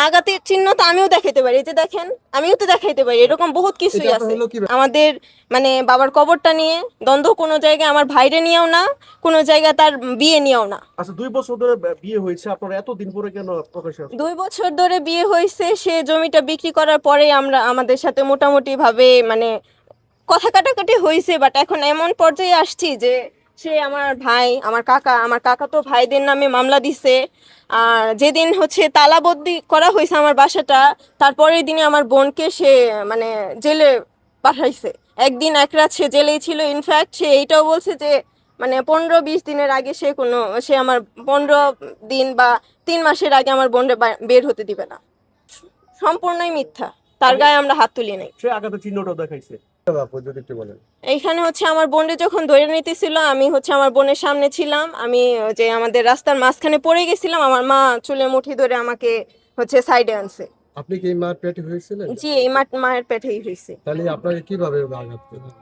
আঘাতের চিহ্ন তো আমিও দেখাইতে পারি, এই যে দেখেন আমিও তো দেখাইতে পারি, এরকম বহুত কিছুই আছে। আমাদের মানে বাবার কবরটা নিয়ে দ্বন্দ্ব, কোনো জায়গায় আমার ভাইরে নিয়েও না, কোনো জায়গায় তার বিয়ে নিয়েও না। আচ্ছা 2 বছর ধরে বিয়ে হয়েছে, আপনার এতদিন পরে কেন প্রকাশ্যে আসলো? 2 বছর ধরে বিয়ে হয়েছে, সে জমিটা বিক্রি করার পরে আমরা আমাদের সাথে মোটামুটি ভাবে মানে কথা কাটাকাটি হয়েছে, বাট এখন এমন পর্যায়ে আসছি যে সে আমার ভাই, আমার কাকা তো ভাইদের নামে মামলা দিছে। আর যেদিন হচ্ছে তালাবন্দি করা হয়েছে আমার বাসাটা, তারপরের দিনে আমার বোনকে সে মানে জেলে পাঠাইছে। একদিন এক রাত সে জেলেই ছিল। ইনফ্যাক্ট সে এইটাও বলছে যে মানে 15-20 দিনের আগে সে আমার 15 দিন বা 3 মাসের আগে আমার বোনকে বের হতে দিবে না। সম্পূর্ণই মিথ্যা, তার গায়ে আমরা হাত তুলি নাই। সে আঘাতের চিহ্নটাও দেখাইছে। আপু যদি একটু বলেন। এইখানে হচ্ছে আমার বোনকে যখন ধরে নিতেছিল, আমি হচ্ছে আমার বোনের সামনে ছিলাম, আমি যে আমাদের রাস্তার মাঝখানে পড়ে গেছিলাম, আমার মা চুলে মুঠি ধরে আমাকে হচ্ছে সাইডে আনছে। আপনি কি মার পেটে হয়েছিলেন? জি, এই মায়ের পেটেই হয়েছে। তাহলে আপনাকে কিভাবে আঘাত করলেন?